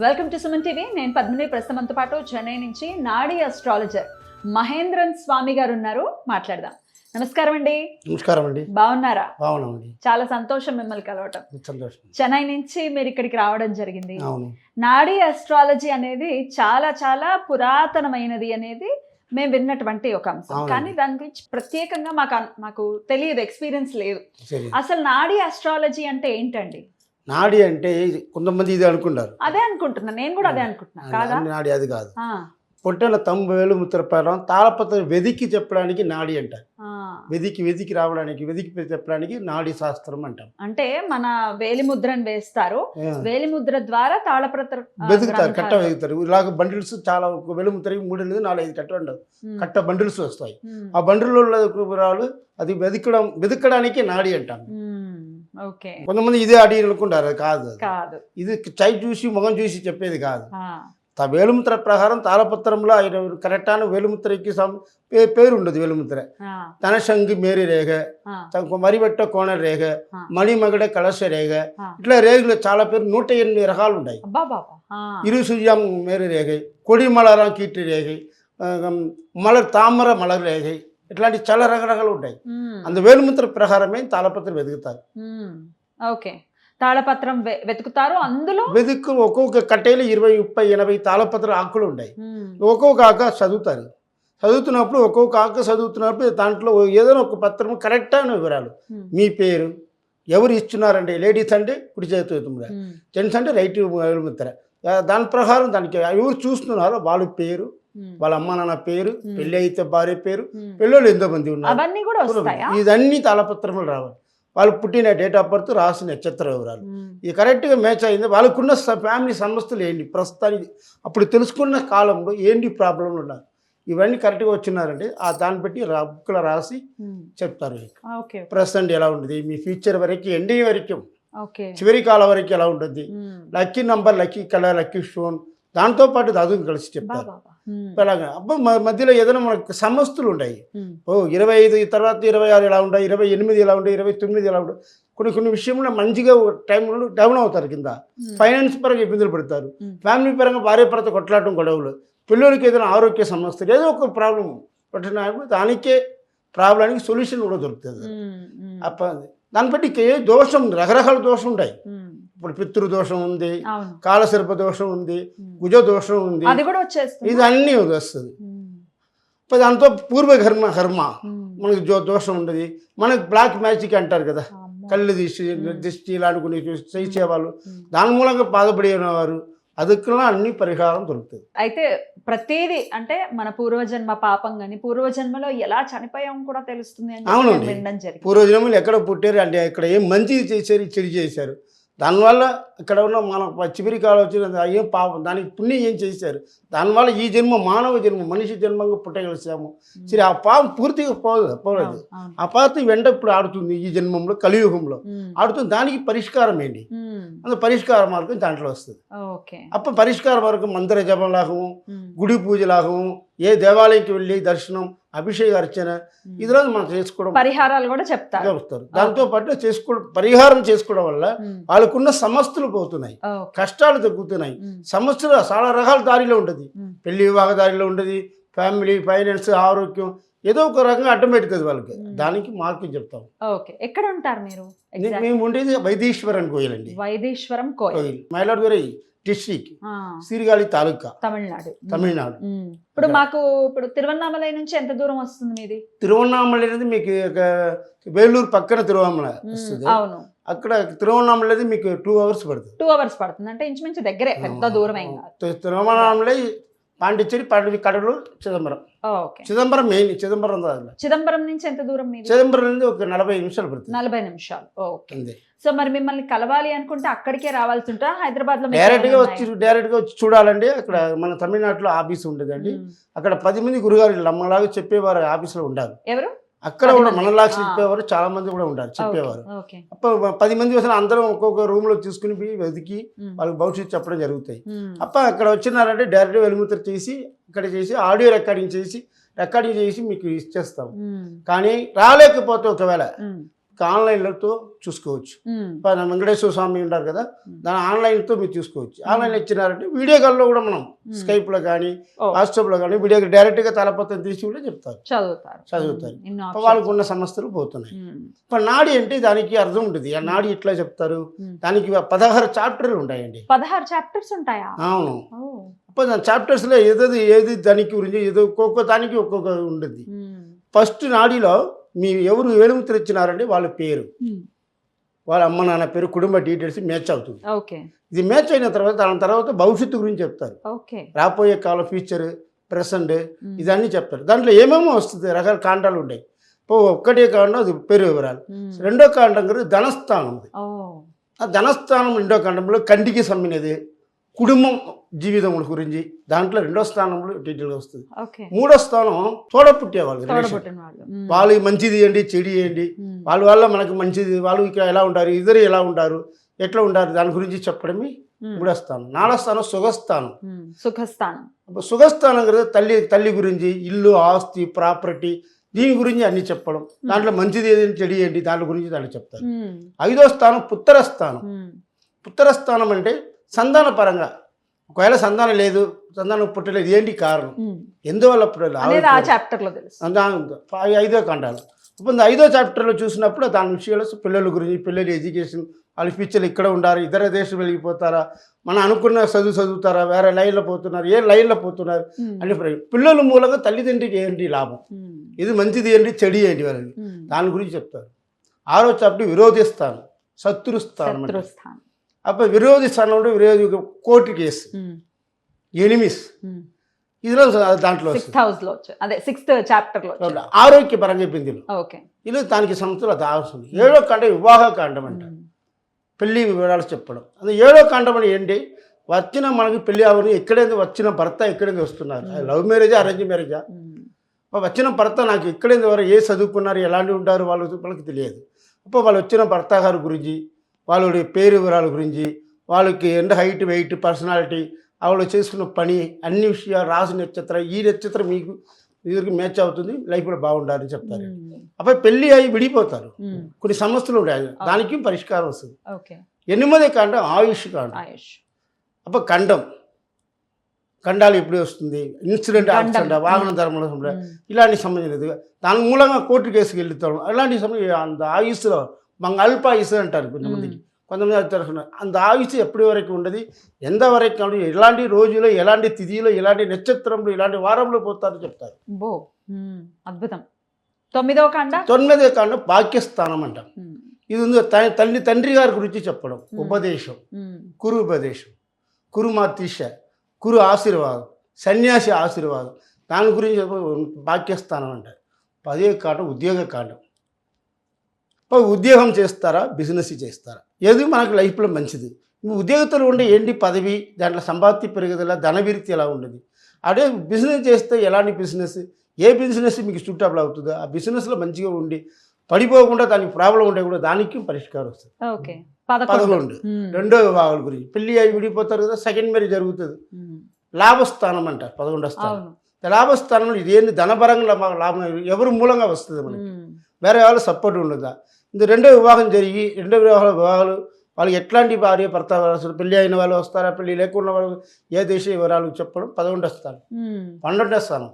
Welcome to Suman TV. నేను పద్మిని. ప్రస్తుతంతో పాటు చెన్నై నుంచి నాడీ అస్ట్రాలజర్ మహేంద్రన్ స్వామి గారు ఉన్నారు. మాట్లాడదాం. నమస్కారం అండి. నమస్కారం అండి. బాగున్నారా? బాగున్నామండి. చాలా సంతోషం మిమ్మల్ని కలవటం. సంతోషం. చెన్నై నుంచి మీరు ఇక్కడికి రావడం జరిగింది. అవును. నాడీ అస్ట్రాలజీ అనేది చాలా చాలా పురాతనమైనది అనేది మేము విన్నటువంటి ఒక అంశం. కానీ దాని గురించి ప్రత్యేకంగా మాకు తెలియదు, ఎక్స్పీరియన్స్ లేదు. అసలు నాడీ అస్ట్రాలజీ అంటే ఏంటండి? నాడి అంటే కొంతమంది ఇది అనుకుంటారు. అదే అనుకుంటున్నా, నేను కూడా అదే అనుకుంటున్నా. కాదా? నాడి అది కాదు. పొట్టెల తమ్ము వేలు ముద్ర ప్రకారం తాళపత్రం వెదికి చెప్పడానికి నాడి అంటారు. వెదికి రావడానికి, వెదికి చెప్పడానికి నాడి శాస్త్రం అంటాం. అంటే మన వేలి ముద్రను వేస్తారు, వేలి ముద్ర ద్వారా తాళపత్ర వెతుకుతారు, కట్ట వెతుకుతారు. ఇలాగ బండిల్స్ చాలా, వేలు ముద్రకి 3 4 కట్ట ఉండవు, కట్ట బండిల్స్ వస్తాయి. ఆ బండిల్లో వివరాలు అది వెతకడానికి నాడి అంటాం. కొంతమంది ఇదే అడి అనుకుంటారు. కాదు, ఇది చై చూసి ముఖం చూసి చెప్పేది కాదు. వేలుముద్ర ప్రకారం తాళపత్రంలో కరెక్ట్ అయిన వేలుముద్రకి పేరు ఉండదు. వేలుముద్ర తనశంగి మేరీ రేఖ, మరిబెట్ట కోణ రేఖ, మణిమగడ కలశ రేఖ, ఇట్లా రేఖలు చాలా పేరు 108 రకాలు ఉన్నాయి. ఇరుసుజాం మేరీ రేఖ, కొడి మలరం కీర్తి రేఖ, తామర మలర్ రేఖ, ఇట్లాంటి చాలా రకరకాలు ఉంటాయి. అందు వేలుముద్ర ప్రకారమే తాళపత్రం వెతుకుతారు. ఓకే, తాళపత్రం వెతుకుతారు. అందులో ఒక్కొక్క కట్టేలు 20, 30, 80 తాళపత్ర ఆకులు ఉంటాయి. ఒక్కొక్క ఆక చదువుతారు. చదువుతున్నప్పుడు ఒక్కొక్క ఆక చదువుతున్నప్పుడు దాంట్లో ఏదైనా ఒక పత్రం కరెక్ట్ అయిన వివరాలు, మీ పేరు, ఎవరు ఇస్తున్నారంటే లేడీస్ అంటే కుడి చేతి ముద్ర, జెంట్స్ అంటే రైట్ వేలుముద్ర. దాని ప్రకారం దానికి ఎవరు చూస్తున్నారో వాళ్ళ పేరు, వాళ్ళ అమ్మ నాన్న పేరు, పెళ్ళి అయితే భార్య పేరు, పెళ్ళోళ్ళు ఎంతోమంది ఉన్నారు, ఇదన్నీ తాళపత్రములు రావాలి. వాళ్ళు పుట్టిన డేట్ ఆఫ్ బర్త్, రాసిన నక్షత్ర వివరాలు, ఇది కరెక్ట్గా మ్యాచ్ అయింది. వాళ్ళకున్న ఫ్యామిలీ సమస్యలు ఏంటి, ప్రస్తుతానికి అప్పుడు తెలుసుకున్న కాలంలో ఏంటి ప్రాబ్లంలు ఉన్నారు, ఇవన్నీ కరెక్ట్గా వచ్చినారంటే దాన్ని బట్టి బుక్లో రాసి చెప్తారు. ప్రస్తుతం ఎలా ఉంటుంది, మీ ఫ్యూచర్ వరకు, ఎండింగ్ వరకు, చివరి కాలం వరకు ఎలా ఉంటుంది, lucky number, lucky colour, lucky stone, దాంతోపాటు చదువు కలిసి చెప్తారు. అలాగా అప్పుడు మధ్యలో ఏదైనా మనకు సమస్యలు ఉంటాయి. 25 తర్వాత 26 ఎలా ఉంటాయి, 28 ఎలా ఉంటాయి, 29 ఎలా ఉంటాయి. కొన్ని విషయంలో మంచిగా టైంలో డౌన్ అవుతారు, కింద ఫైనాన్స్ పరంగా ఇబ్బందులు పడతారు, ఫ్యామిలీ పరంగా భార్య భర్త కొట్లాడటం, గొడవలు, పిల్లలకి ఏదైనా ఆరోగ్య సమస్యలు, ఏదో ఒక ప్రాబ్లం పట్టినప్పుడు దానికే ప్రాబ్లానికి సొల్యూషన్ కూడా దొరుకుతుంది. దాన్ని బట్టి దోషం, రకరకాల దోషం ఉంటాయి. ఇప్పుడు పితృదోషం ఉంది, కాలసర్ప దోషం ఉంది, కుజ దోషం ఉంది, ఇది అన్నీ వస్తుంది. దాంతో పూర్వకర్మ మనకి దోషం ఉండదు. మనకి బ్లాక్ మ్యాజిక్ అంటారు కదా, కళ్ళు దిష్టి ఇలాంటి కొన్ని చేసేవాళ్ళు, దాని మూలంగా బాధపడేవారు, అదుకులో అన్ని పరిహారం దొరుకుతుంది. అయితే ప్రతిదీ అంటే మన పూర్వజన్మ పాపం కానీ, పూర్వజన్మలో ఎలా చనిపోయాం కూడా తెలుస్తుంది. అవునండి, పూర్వజన్మలు ఎక్కడ పుట్టారు అంటే ఇక్కడ ఏం మంచి చేశారు, చెడు చేశారు, దానివల్ల ఇక్కడ ఉన్న మన చివరి కాలం వచ్చిన ఏం పాపం, దానికి పుణ్యం ఏం చేశారు, దానివల్ల ఈ జన్మ మానవ జన్మ, మనిషి జన్మంగా పుట్టగలిసాము. సరే, ఆ పాపం పూర్తిగా పోలేదు, ఆ పాపం వెంట ఇప్పుడు ఆడుతుంది. ఈ జన్మంలో కలియుగంలో ఆడుతుంది. దానికి పరిష్కారం ఏంటి, అందులో పరిష్కార మార్గం దాంట్లో వస్తుంది. అప్పుడు పరిష్కార మార్గం మందిర జపం లాగము, గుడి పూజ లాగము, ఏ దేవాలయంకి వెళ్ళి దర్శనం, అభిషేక అర్చన, ఇదిలో మనం చేసుకోవడం, పరిహారాలు కూడా చెప్తారు. దాంతో పాటు పరిహారం చేసుకోవడం వల్ల వాళ్ళకున్న సమస్యలు పోతున్నాయి, కష్టాలు తగ్గుతున్నాయి. సమస్యలు చాలా రకాల దారిలో ఉంటుంది, పెళ్లి వివాహ దారిలో ఉంటుంది, ఫ్యామిలీ, ఫైనాన్స్, ఆరోగ్యం, ఏదో ఒక రకంగా ఆటోమేటిక్ అది వాళ్ళకి. దానికి మార్గం చెప్తాం. ఎక్కడ ఉంటారు మీరు? మేము ఉండేది వైదీశ్వరం కోయిల్ అండి. వైదీశ్వరం కోయిల్, మైలాడుగురి డిస్ట్రిక్ట్, సీర్గాళి తాలూకా, తమిళనాడు. ఇప్పుడు తిరువన్నామలై నుంచి ఎంత దూరం వస్తుంది మీది? తిరువన్నామలై అనేది మీకు వేలూరు పక్కన తిరువన్నామలై వస్తుంది. అవును, అక్కడ తిరువన్నామలై అనేది మీకు 2 hours పడుతుంది. 2 hours పడుతుంది అంటే ఇంచుమించు దగ్గరే, పెద్ద దూరం ఏం కాదు. తిరువన్నామలై, పాండిచ్చేరి, కడలూరు, చిదంబరం. చిదంబరం మెయిన్, చిదంబరం నుంచి ఎంత దూరం? చిదంబరం నుంచి ఒక 40 నిమిషాలు పడుతుంది. 40 నిమిషాలు. ఓకే. సో మరి మిమ్మల్ని కలవాలి అనుకుంటే అక్కడికే రావాల్సి ఉంటా? హైదరాబాద్ లో డైరెక్ట్ గా వచ్చి చూడాలండి. అక్కడ మన తమిళనాడులో ఆఫీస్ ఉండేదండి. అక్కడ 10 మంది గురుగారు అమ్మలాగా చెప్పేవారు ఆఫీసులో ఉండాలి. ఎవరు? అక్కడ కూడా మనలాగా చెప్పేవారు, చాలా మంది కూడా ఉంటారు చెప్పేవారు. అప్పుడు 10 మంది అసలు అందరం ఒక్కొక్క రూమ్ లో తీసుకుని వెతికి వాళ్ళకి భవిష్యత్తు చెప్పడం జరుగుతాయి. అక్కడ వచ్చినారంటే డైరెక్ట్ వెలుముద్ర చేసి ఇక్కడ చేసి ఆడియో రికార్డింగ్ చేసి మీకు ఇచ్చేస్తాం. కానీ రాలేకపోతే ఒకవేళ ఆన్లైన్లతో చూసుకోవచ్చు. వెంకటేశ్వర స్వామి ఉంటారు కదా, దాని ఆన్లైన్తో మీరు చూసుకోవచ్చు. ఆన్లైన్ ఇచ్చినారంటే వీడియో కాల్లో కూడా మనం స్కైప్లో కానీ వాట్సాప్లో కానీ వీడియో డైరెక్ట్గా తలపత్రం తీసి కూడా చెప్తారు, చదువుతారు. వాళ్ళకు ఉన్న సమస్యలు పోతున్నాయి. ఇప్పుడు నాడి అంటే దానికి అర్థం ఉంటుంది. ఆ నాడి ఇట్లా చెప్తారు. దానికి 16 చాప్టర్లు ఉంటాయండి. 16 చాప్టర్స్ ఉంటాయా? అవును. ఇప్పుడు దాని చాప్టర్స్లో ఏది దానికి గురించి ఏదో ఒక్కొక్క దానికి ఒక్కొక్క ఉంటుంది. ఫస్ట్ నాడిలో మీ ఎవరు ఏలుముత్ర ఇచ్చినారంటే వాళ్ళ పేరు, వాళ్ళ అమ్మ నాన్న పేరు, కుటుంబ డీటెయిల్స్ మ్యాచ్ అవుతుంది. ఇది మ్యాచ్ అయిన తర్వాత దాని తర్వాత భవిష్యత్తు గురించి చెప్తారు. రాబోయే కాలం, ఫ్యూచర్, ప్రెసెంట్, ఇదన్నీ చెప్తారు. దాంట్లో ఏమేమో వస్తుంది, రకాల కాండాలు ఉంటాయి. ఒక్కటే కాండం అది పేరు వివరాలు. రెండో కాండం గురించి ధనస్థానం. ఆ ధనస్థానం రెండో కాండంలో కంటికి సమ్మినది, కుటుంబం జీవితం గురించి దాంట్లో రెండో స్థానంలో డీటెయిల్గా వస్తుంది. మూడో స్థానం తోడ పుట్టేవాళ్ళు, వాళ్ళు మంచిది ఏంటి చెడు ఏంటి, వాళ్ళ వల్ల మనకు మంచిది, వాళ్ళు ఇక్కడ ఎలా ఉంటారు, ఇద్దరు ఎలా ఉంటారు, ఎట్లా ఉంటారు, దాని గురించి చెప్పడమే మూడో స్థానం. నాలుగో స్థానం సుఖస్థానం. సుఖస్థానం కదా తల్లి గురించి, ఇల్లు, ఆస్తి, ప్రాపర్టీ, దీని గురించి అన్ని చెప్పడం. దాంట్లో మంచిది ఏది చెడు ఏంటి దాని గురించి దాంట్లో చెప్తారు. ఐదో స్థానం పుత్తరస్థానం. పుత్తరస్థానం అంటే సంతాన పరంగా, ఒకవేళ సంతానం లేదు, సంతానం పుట్టలేదు, ఏంటి కారణం, ఎందువల్ల పుట్టలేదు, ఐదో కాండాలు. ఇప్పుడు ఐదో చాప్టర్లో చూసినప్పుడు దాని విషయాలు పిల్లల గురించి, పిల్లల ఎడ్యుకేషన్, వాళ్ళ ఫ్యూచర్లు ఇక్కడ ఉండారు, ఇతర దేశం వెళ్ళిపోతారా, మనం అనుకున్న చదువుతారా, వేరే లైన్లో పోతున్నారు, ఏ లైన్లో పోతున్నారు అని పిల్లల మూలంగా తల్లిదండ్రికి ఏంటి లాభం, ఇది మంచిది ఏంటి చెడు ఏంటి వాళ్ళని దాని గురించి చెప్తారు. ఆరో చాప్టర్ విరోధి స్థానం, శత్రుస్థానం. అప్పుడు విరోధి స్థానంలో విరోధి కోర్టు కేసు, ఎనిమిస్, ఇదిలో దాంట్లో ఆరోగ్యపరంగా చెప్పింది. ఇలా దానికి సంస్థలు అది అవసరం. ఏడో కాండం వివాహ కాండం అంటారు, పెళ్లి వివరాలు చెప్పడం. అది ఏడో కాండం అని ఏంటి, వచ్చిన మనకి పెళ్లి అవరు ఎక్కడైతే వచ్చిన భర్త ఎక్కడైతే వస్తున్నారు, లవ్ మ్యారేజా అరేంజ్ మ్యారేజా, వచ్చిన భర్త నాకు ఎక్కడైతే ఎవరు ఏ చదువుకున్నారు, ఎలాంటి ఉంటారు వాళ్ళకి తెలియదు. అప్పుడు వాళ్ళు వచ్చిన భర్త గారి గురించి, వాళ్ళ పేరు వివరాల గురించి, వాళ్ళకి ఎంత హైట్, వెయిట్, పర్సనాలిటీ, వాళ్ళు చేసుకున్న పని, అన్ని విషయాలు, రాసి నక్షత్రం, ఈ నక్షత్రం మీకు ఇద్దరికి మ్యాచ్ అవుతుంది, లైఫ్లో బాగుండాలని చెప్తారు. అప్పుడు పెళ్ళి అయి విడిపోతారు, కొన్ని సమస్యలు ఉంటాయి, దానికి పరిష్కారం వస్తుంది. 8వ కాండం ఆయుష్ కాండం. అప్పుడు ఖండాలు ఎప్పుడు వస్తుంది, ఇన్సిడెంట్, యాక్సిడెంట్, వాహన ధర్మంలో ఇలాంటి సంబంధించినది, దాని మూలంగా కోర్టు కేసుకు వెళ్తాం. అలాంటి సమయం ఆయుష్లో అల్ప ఆయుష్ అంటారు కొంతమంది తెలుసుకున్నారు. అంత ఆయుష్ ఎప్పటి వరకు ఉండదు, ఎంతవరకు, ఎలాంటి రోజులో, ఎలాంటి తిథిలో, ఎలాంటి నక్షత్రంలో, ఎలాంటి వారంలో పోతారో చెప్తారు. అద్భుతం. 9వ కాండం భాగ్యస్థానం అంటాం. ఇది ఉంది తండ్రి గారి గురించి చెప్పడం, ఉపదేశం, కురు ఉపదేశం, కురు మాతృష, కురు ఆశీర్వాదం, సన్యాసి ఆశీర్వాదం, దాని గురించి భాగ్యస్థానం అంటారు. 10వ కాండం ఉద్యోగ కాండం. ఉద్యోగం చేస్తారా, బిజినెస్ చేస్తారా, ఏది మనకు లైఫ్లో మంచిది, ఉద్యోగంతో ఉండే ఏంటి పదవి, దాంట్లో సంపాద్య పెరుగుదల, ధనవిరితి ఎలా ఉండదు, అదే బిజినెస్ చేస్తే ఎలాంటి బిజినెస్, ఏ బిజినెస్ మీకు సూటబుల్ అవుతుందో ఆ బిజినెస్లో మంచిగా ఉండి పడిపోకుండా, దానికి ప్రాబ్లం ఉంటే కూడా దానికి పరిష్కారం వస్తుంది. 11 రెండో వివాహాల గురించి, పెళ్ళి అవి విడిపోతారు కదా, సెకండ్ మ్యారేజ్ జరుగుతుంది. లాభస్థానం అంటారు 11వ స్థానం. లాభస్థానంలో ఇదేంటి, ధనపరంగా లాభం ఎవరి మూలంగా వస్తుంది, మనకి వేరే వాళ్ళు సపోర్ట్ ఉండదా. ఇది రెండో వివాహం జరిగి, రెండో వివాహాలు వాళ్ళు ఎట్లాంటి భార్య భర్త, పెళ్ళి అయిన వాళ్ళు వస్తారా, పెళ్ళి లేకుండా వాళ్ళు ఏ దేశ వివరాలు చెప్పడం. 11వ స్థానం. 12వ స్థానం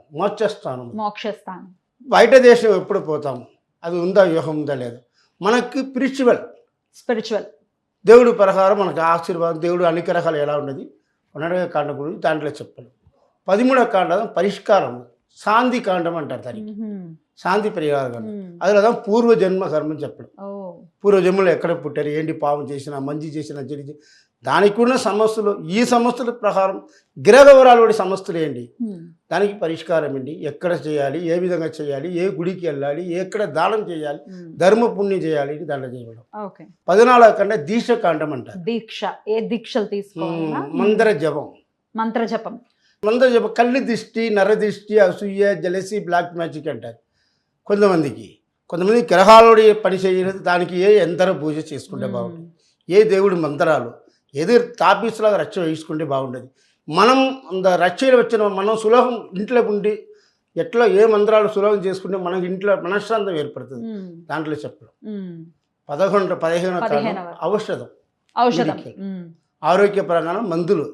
మోక్షస్థానం. బయట దేశం ఎప్పుడు పోతాము, అది ఉందా, వ్యూహం ఉందా లేదా, మనకి స్పిరిచువల్ దేవుడి ప్రకారం మనకు ఆశీర్వాదం, దేవుడు అన్ని రకాలు ఎలా ఉన్నది 12వ కాండం గురించి దాంట్లో చెప్పడం. 13వ కాండం పరిష్కారం, శాంతి కాండం అంటారు దానికి, శాంతి పరిహారం. అదే పూర్వజన్మ కర్మని చెప్పడం, పూర్వజన్మలో ఎక్కడ పుట్టారు, ఏంటి పాపం చేసినా, మంచి చేసినా, చెడు, దానికి ఉన్న సమస్యలు, ఈ సమస్యల ప్రకారం గ్రహ వివరాలు సమస్యలు ఏంటి, దానికి పరిష్కారం ఏంటి, ఎక్కడ చేయాలి, ఏ విధంగా చేయాలి, ఏ గుడికి వెళ్ళాలి, ఎక్కడ దానం చేయాలి, ధర్మ పుణ్యం చేయాలి, దాంట్లో చేయడం. 14వ కాండం దీక్ష కాండం అంటారు. దీక్షలు తీసుకోవాలి, మంత్రజపం, కళ్ళు దిష్టి, నరదిష్టి, అసూయ, జలసి, బ్లాక్ మ్యాజిక్ అంటారు. కొంతమంది గ్రహాలు పని చేయలేదు, దానికి ఏ యంత్ర పూజ చేసుకుంటే బాగుంటుంది, ఏ దేవుడి మంత్రాలు, ఏదో తాపీసులాగా రక్ష వేసుకుంటే బాగుంటుంది. మనం రక్షలు వచ్చిన మనం సులభం ఇంట్లో ఉండి ఎట్లా ఏ మంత్రాలు సులభం చేసుకుంటే మనకి ఇంట్లో మనశ్శాంతం ఏర్పడుతుంది దాంట్లో చెప్పడం. 15 కాలం ఔషధం, ఔషధం, ఆరోగ్యపరంగా మందులు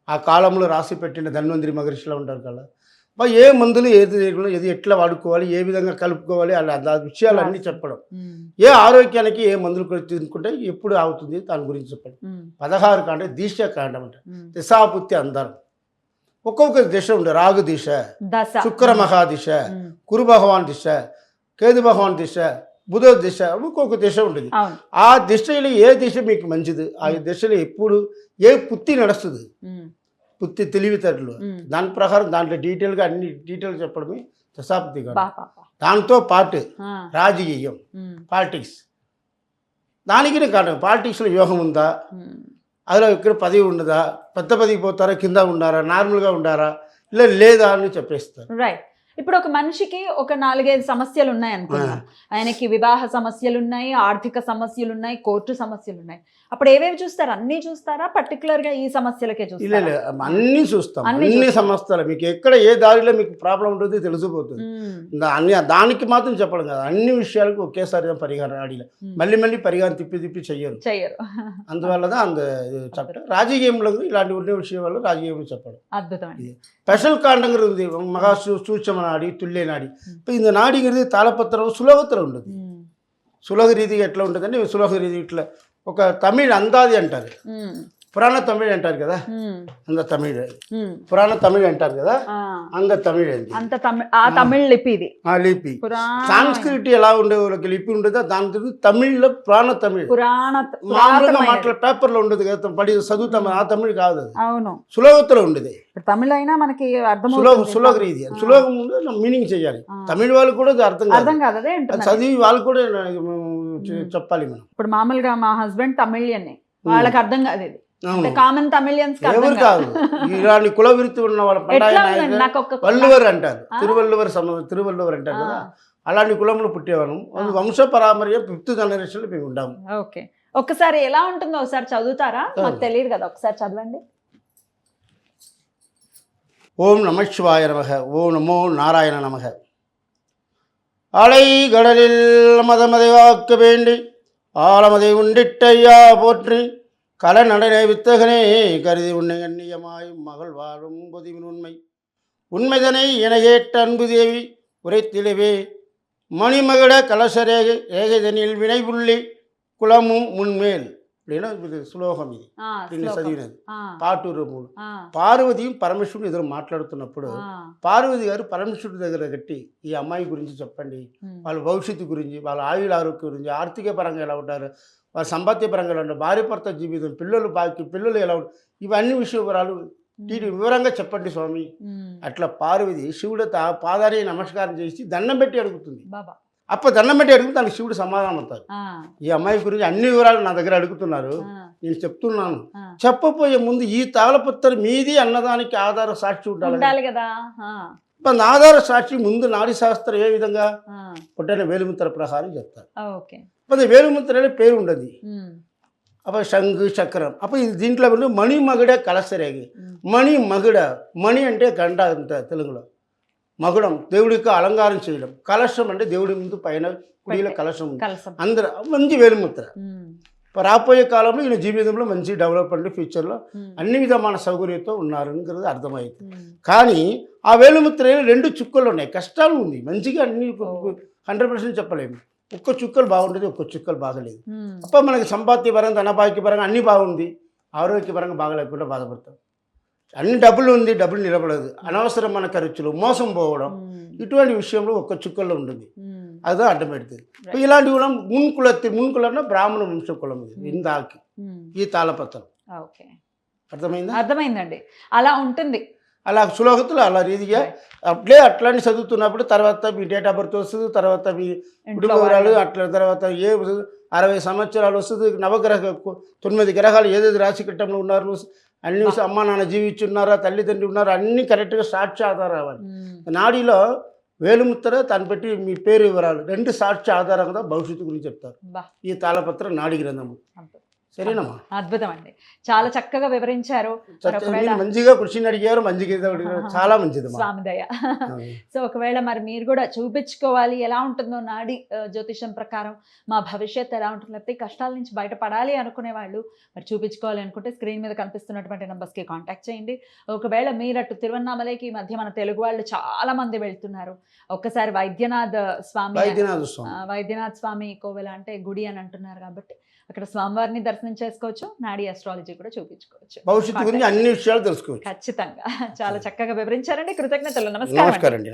ఆ కాలంలో రాసి పెట్టిన ధన్వంతరి మహర్షిలో ఉంటారు కదా, ఏ మందులు ఏది లేకుండా ఏది ఎట్లా వాడుకోవాలి, ఏ విధంగా కలుపుకోవాలి, అలా ఆ విషయాలన్నీ చెప్పడం. ఏ ఆరోగ్యానికి ఏ మందులు తీసుకుంటే ఎప్పుడు అవుతుంది దాని గురించి చెప్పండి. 16 కాండం దీక్ష కాండం అంట. దిశాపుత్తి అందరం ఒక్కొక్క దిశ ఉండే, రాగు దిశ, శుక్ర మహాదిశ, కురు భగవాన్ దిశ, కేతు భగవాన్ దిశ, బుధ దిశ, ఒక్కొక్క దిశ ఉంటుంది. ఆ దిశలో ఏ దిశ మీకు మంచిది, ఆ దిశలో ఎప్పుడు ఏ పుత్తి నడుస్తుంది, పుత్తి తెలివితేటలు, దాని ప్రకారం దాంట్లో డీటెయిల్గా అన్ని డీటెయిల్ చెప్పడమే దశాబ్ది. దాంతో పాటు రాజకీయం, పాలిటిక్స్, దానికి కాదు పాలిటిక్స్లో వ్యూహం ఉందా, అందులో ఇక్కడ పదవి ఉండదా, పెద్ద పదవి పోతారా, కింద ఉండారా, నార్మల్గా ఉండారా, లేదా అని చెప్పేస్తారు. రైట్. ఇప్పుడు ఒక మనిషికి ఒక 4-5 సమస్యలు ఉన్నాయి అనుకుందాం. ఆయనకి వివాహ సమస్యలు ఉన్నాయి, ఆర్థిక సమస్యలు ఉన్నాయి, కోర్టు సమస్యలు ఉన్నాయి. అప్పుడు ఏవేవి చూస్తారు? అన్ని చూస్తారా, పర్టికులర్ గా ఈ సమస్యలకే చూస్తారా? అన్ని చూస్తాం, అన్ని సమస్యలు. మీకు ఎక్కడ ఏ దారిలో మీకు ప్రాబ్లం ఉంటుంది తెలిసిపోతుంది. దానికి మాత్రం చెప్పడం కదా, అన్ని విషయాలకు ఒకేసారి పరిహారం అడిగి మళ్ళీ మళ్ళీ పరిహారం తిప్పి చెయ్యరు. అందువల్ల చెప్పడం. రాజకీయంలో ఇలాంటి ఉండే విషయం వల్ల రాజకీయంలో చెప్పడం అద్భుతం. స్పెషల్ కాండంగా ఉంది. మహా సూక్ష్మ నాడి, తుల్య నాడి. இந்த నాడిగిరిది తాళపత్రం సులభతలో ఉంటుంది. సులభ రీతిగా ఎట్లా ఉంటుందంటే, సులభ రీతి ఇట్లా ఒక తమిళ్ అందాది అంటారు, పురాణ తమిళ్ అంటారు కదా, అంద తమిళ్, పురాణ తమిళ్ అంటారు కదా, అంద తమిళ్ అంది. తమిళ్ లిపి ఇది. లిపి సాంస్క్రిట్ ఎలా ఉండే వాళ్ళకి లిపి ఉండదు, దాని తమిళ్లో పురాణ తమిళ్. మామూలుగా మాట్లాడే పేపర్లో ఉండదు కదా, పడి చదువుతాం, ఆ తమిళ్ కాదు అది. అవును, సులభతలో ఉండేది. తమిళ అయినా మనకి సులభ రీతి, సులభం మీనింగ్ చేయాలి. తమిళ వాళ్ళు కూడా అర్థం కాదు, చదివి వాళ్ళు కూడా చెప్పాలి మనం. ఇప్పుడు మామూలుగా మా హస్బెండ్ తమిళియన్, వాళ్ళకి అర్థం కాదు ఇది. కామన్ తమిళియన్స్ ఎవరు కాదు, ఇలాంటి కుల వృత్తి ఉన్న వాళ్ళ వల్లువర్ అంటారు, తిరువల్లువర్ అంటారు కదా, అలాంటి కులంలో పుట్టేవాళ్ళం. వంశ పరామర్య 5th జనరేషన్లో మేము ఉంటాము. ఓకే, ఒక్కసారి ఎలా ఉంటుందో ఒకసారి చదువుతారా? మాకు తెలియదు కదా, ఒకసారి చదవండి. ఓం నమ శివాయ నమః. ఓం నమో నారాయణ నమః. அலை கடலில் மதமதை வாக்க வேண்டி ஆழமதை உண்டிட்டையா போற்றி கல நடனை வித்தகனே கருதி உன்னை அந்நியமாயும் மகள் வாழும் பொதிவின் உண்மைதனை என கேட்ட அன்பு தேவி உரைத்திலவே மணிமகட கலசரேக ஏகதனில் வினைபுள்ளி குளமும் முன்மேல் அப்படின்னா இது శ్లోకం. ఇది చదివినది పాటూరు మూడు. పార్వతిயும் పరమేశ్వరుడు ఎదురు మాట్లాడుతున్నప్పుడు పార్వతి గారు పరమేశ్వరుడి దగ్గర కట్టి, ఈ అమ్మాయి గురించి చెప్పండి, వాళ్ళ భవిష్యత్తు గురించి, వాళ్ళ ఆయుల ఆరోగ్యం గురించి, ఆర్థిక పరంగా ఎలా ఉంటారు, వాళ్ళ సంపత్తి పరంగా ఎలా ఉంటారు, భార్య భర్త జీవితం, పిల్లలు ఎలా ఉంటారు, ఇవన్నీ వివరాలు వివరంగా చెప్పండి స్వామి. అట్లా పార్వతి శివుడు పాదాన్ని నమస్కారం చేసి దండం పెట్టి అడుగుతుంది. అప్పుడు దండం పెట్టి అడుగుతుంది, దానికి శివుడు సమాధానం అవుతారు. ఈ అమ్మాయి గురించి అన్ని వివరాలు నా దగ్గర అడుగుతున్నారు, నేను చెప్తున్నాను. చెప్పబోయే ముందు ఈ తాళపత్రం మీది అన్నదానికి ఆధార సాక్షి ఉండాలి కదా. ఆధార సాక్షి ముందు నాడి శాస్త్రం ఏ విధంగా పుట్టిన వేలుముద్ర ప్రకారం చెప్తారు. వేలుముద్ర అనే పేరు ఉండదు. అప్పుడు శంగు చక్రం. అప్పుడు దీంట్లో మణి మగుడ కలసరేగి. మణి మగుడ, మణి అంటే గంట అంత తెలుగులో. మగుడం దేవుడికి అలంకారం చేయడం. కలశం అంటే దేవుడి ముందు పైన కుడిలో కలశం, అందరూ మంచి వేలుముద్ర. రాబోయే కాలంలో ఈయన జీవితంలో మంచి డెవలప్మెంట్, ఫ్యూచర్లో అన్ని విధమైన సౌకర్యంతో ఉన్నారని అర్థమవుతుంది. కానీ ఆ వేలుముద్రలో 2 చుక్కలు ఉన్నాయి, కష్టాలు ఉంది. మంచిగా అన్ని 100% చెప్పలేము. ఒక్క చుక్కలు బాగుంటుంది, ఒక్క చుక్కలు బాగలేదు. అప్పుడు మనకి సంపాద్య పరంగా, ధనభాగ్య పరంగా అన్నీ బాగుంది, ఆరోగ్యపరంగా బాగలేకుండా బాధపడతాం. అన్ని డబ్బులు ఉంది, డబ్బులు నిలబడదు, అనవసరమైన ఖర్చులు, మోసం పోవడం, ఇటువంటి విషయంలో ఒక్క చుక్కల్లో ఉంటుంది. అదో అడ్డం పెడుతుంది. ఇలాంటి కులం మున్కులన్న బ్రాహ్మణ వంశ కులం ఇది. ఇందాకి ఈ తాళపత్రం అర్థమైందండి. అలా ఉంటుంది, అలా సులభతలు అలా రీతిగా అట్లాంటి చదువుతున్నప్పుడు తర్వాత మీ డేట్ ఆఫ్ బర్త్ వస్తుంది, తర్వాత మీ కుటుంబ వివరాలు, అట్లా తర్వాత 60 సంవత్సరాలు వస్తుంది. నవగ్రహ 9 గ్రహాలు ఏదేది రాశి కట్టంలో ఉన్నారు, అన్ని అమ్మ నాన్న జీవించున్నారా, తల్లిదండ్రులు ఉన్నారా, అన్నీ కరెక్ట్గా సాక్షి ఆధారం రావాలి. నాడిలో వేలుముద్ర దాన్ని బట్టి మీ పేరు వివరాలు 2 సాక్షి ఆధారంగా భవిష్యత్తు గురించి చెప్తారు. ఈ తాళపత్రం నాడి గ్రంథము సరేనమ్మా. అద్భుతం అండి, చాలా చక్కగా వివరించారు. మరి ఒకవేళ మీరు మంచిగా క్వశ్చన్ అడిగారు, మంచిగా ఇది అడిగారు. చాలా మంచిది స్వామి దయ. సో ఒకవేళ మరి మీరు కూడా చూపించుకోవాలి ఎలా ఉంటుందో నాడి జ్యోతిషం ప్రకారం మా భవిష్యత్తు ఎలా ఉంటుంది, లేకపోతే ఈ కష్టాల నుంచి బయటపడాలి అనుకునే వాళ్ళు మరి చూపించుకోవాలి అనుకుంటే స్క్రీన్ మీద కనిపిస్తున్నటువంటి నెంబర్స్కి కాంటాక్ట్ చేయండి. ఒకవేళ మీరు అటు తిరువన్నామలైకి ఈ మధ్య మన తెలుగు వాళ్ళు చాలా మంది వెళ్తున్నారు. ఒక్కసారి వైద్యనాథ్ స్వామి కోవెల అంటే గుడి అని అంటున్నారు కాబట్టి అక్కడ స్వామివారిని దర్శనం చేసుకోవచ్చు, నాడీ అస్ట్రాలజీ కూడా చూపించుకోవచ్చు. భవిష్యత్తు గురించి అన్ని విషయాలు తెలుసుకోవచ్చు. ఖచ్చితంగా చాలా చక్కగా వివరించారండి. కృతజ్ఞతలు. నమస్కారం. నమస్కారం అండి.